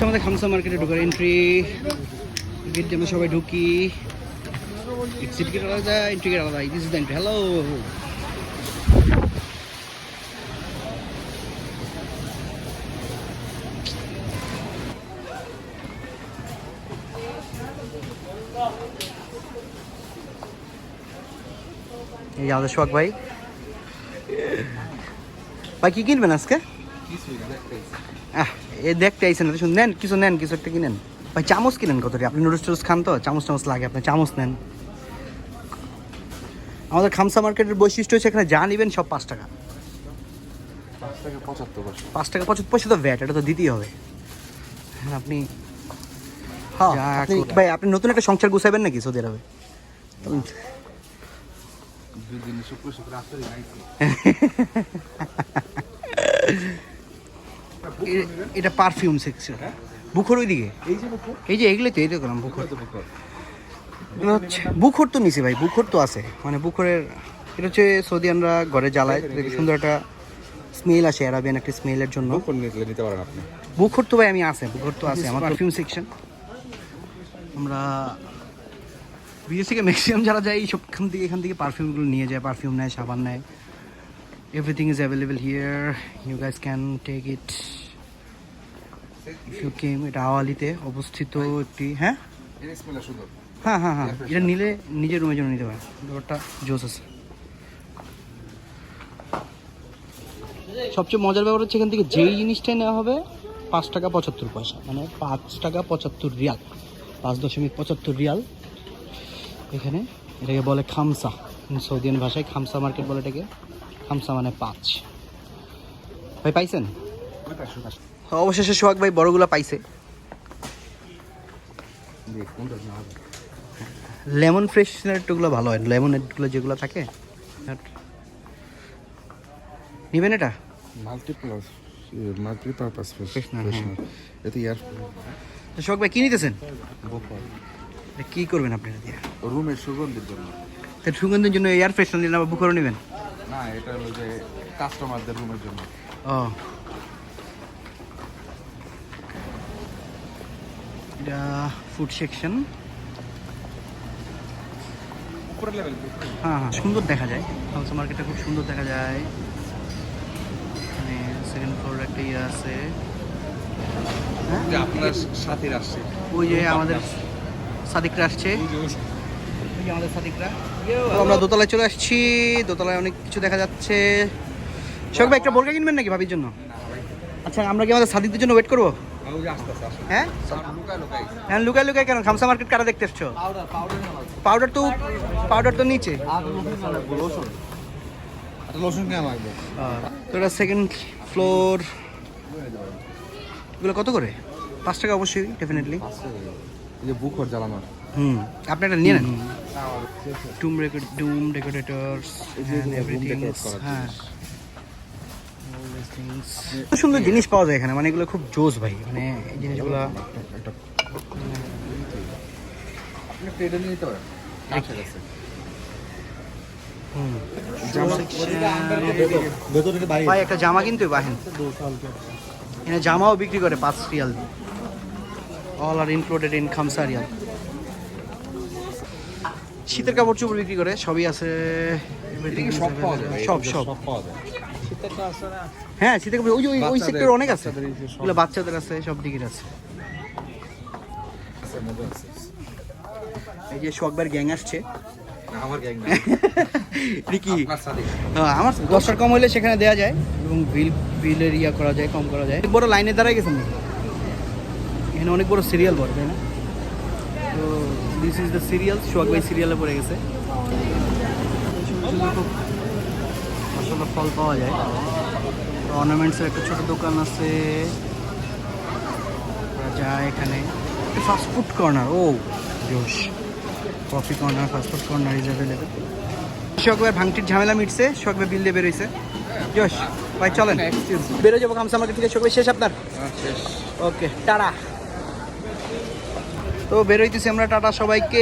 আমাদের খামসা মার্কেটে ঢোকার এন্ট্রি গেট দিয়ে আমরা সবাই ঢুকি। এক্সিট গেট আলাদা, এন্ট্রি গেট আলাদা। This is the entry. Hello, এই আমাদের সোহাগ ভাই। ভাই কি কিনবেন আজকে? এ দেখতে আইসেন, নেন কিছু, নেন কিছু একটা কিনেন ভাই। চামচ কিনেন কত? আপনি নুডলস টুডলস খান তো, চামচ টামচ লাগে, আপনি চামচ নেন। আমাদের খামসা মার্কেটের বৈশিষ্ট্য হচ্ছে এখানে যা নেবেন সব 5 টাকা। 5 টাকা 75 পয়সা তো ভ্যাট, এটা তো দিতেই হবে। আপনি ভাই আপনি নতুন একটা সংসার গুছাবেন নাকি সৌদি আরবে? এটা পারফিউম সেকশন। বুখর ওইদিকে, এই যে এগুলো তো, এই দেখলাম বুখর। বুখর তো নিছি ভাই, বুখর তো আছে, মানে বুখরের এটা হচ্ছে সৌদিয়ানরা ঘরে জ্বালায়, সুন্দর একটা স্মেল আসে, অ্যারাবিয়ান একটা স্মেলের জন্য। নিতে পারেন আপনি। বুখর তো ভাই আমি আছে, বুখর তো আছে আমার। Perfume section. আমরা বিদেশ থেকে ম্যাক্সিমাম যারা যায় সবখান থেকে, এখান থেকে পারফিউমগুলো নিয়ে যায়, পারফিউম নেয়, সাবান নেয়। Everything is available here, you guys can take it if you came. এটা আওয়ালিতে অবস্থিত একটি, হ্যাঁ হ্যাঁ হ্যাঁ হ্যাঁ, এটা নিলে নিজের রুমের জন্য নিতে পারে, ব্যাপারটা জোস আছে। সবচেয়ে মজার ব্যাপার হচ্ছে এখান থেকে যেই জিনিসটাই নেওয়া হবে 5 টাকা 75 পয়সা, মানে 5 টাকা 75 রিয়াল, 5.75 রিয়াল। এখানে এটাকে বলে খামসা, সৌদিয়ান ভাষায় খামসা মার্কেট বলে এটাকে। খামসা মানে 5। ভাই পাইছেন? অবশেষে সোহাগ ভাই বড়গুলো পাইছে। লেমন ফ্রেশনারগুলো ভালো হয়, লেমনেডগুলো যেগুলো থাকে। নিবেন এটা? Multipurpose freshener. এতে ইয়ার সোহাগ ভাই কি নিতেছেন? কি করবেন আপনি এটা দিয়ে? রুমের সুগন্ধির জন্য। তার সুগন্ধির জন্য এয়ার ফ্রেশনার নিলেন, আবার বুকরও নেবেন? না, এটা হলো যে কাস্টমারদের রুমের জন্য। ও, এটা ফুড সেকশন। হ্যাঁ হ্যাঁ, সুন্দর দেখা যায়, খামসা মার্কেটটা খুব সুন্দর দেখা যায়। এখানে সেকেন্ড ফ্লোর একটা ইয়ে আছে। আপনার সাথীরা আসছে, ওই যে আমাদের সাদিকরা আসছে, আমাদের সাদিকরা। আমরা দোতলায় চলে আসছি, দোতলায় অনেক কিছু দেখা যাচ্ছে। সোহাগ ভাই একটা বোরকা কিনবেন নাকি ভাবির জন্য? আচ্ছা, আমরা কি আমাদের সাদিকদের জন্য ওয়েট করবো? হ্যাঁ হ্যাঁ, লুকাই লুকাই কেন? খামসা মার্কেট কারা দেখতে এসছো? পাউডার তো নিচে। তো এটা সেকেন্ড ফ্লোর। এগুলো কত করে? 5 টাকা অবশ্যই, ডেফিনেটলি। বুখর জ্বালানোর। আপনি একটা নিয়ে নেন। ডুম ডেকোরেটরস, এভরিথিং। হ্যাঁ, খুব সুন্দর জিনিস পাওয়া যায় এখানে, মানে এগুলো খুব জোস ভাই, মানে এই জিনিসগুলো। ভাই একটা জামা কিনতে বাহেন, এখানে জামাও বিক্রি করে 5 রিয়াল। অল আর ইনক্লুডেড ইন খামসা রিয়াল। শীতের কাপড় চোপড় বিক্রি করে, সবই আছে। সব হ্যাঁ, শীতের কাপড় ওই সেক্টর অনেক আছে, ওগুলো বাচ্চাদের আছে, সব দিকের আছে। এই যে সোহাগবার গ্যাং আসছে। আমার গ্যাং না, কি আমার 10 টাকা কম হলে সেখানে দেওয়া যায়, এবং বিলের ইয়া করা যায়, কম করা যায়। বড় লাইনে দাঁড়ায় গেছেন এখানে, অনেক বড় সিরিয়াল বড়, তাই না? তো দিস ইজ দ্য সিরিয়াল। সোহাগ ভাই সিরিয়ালে পড়ে গেছে। আসলে ফল পাওয়া যায়। অর্নামেন্টসের একটা ছোট দোকান আছে, যা এখানে ফাস্টফুড কর্নার। ও জোশ, coffee corner, fast food corner is available. Sohag ভাই ভাঙটির ঝামেলা মিটছে, সোহাগ ভাই বিল দিয়ে বেরোইছে। জোশ ভাই, চলেন বেরো যাবো খামসা মার্কেট থেকে। সোহাগ ভাই শেষ আপনার? ওকে, টাটা। তো বেরোইতেছি আমরা, টাটা সবাইকে।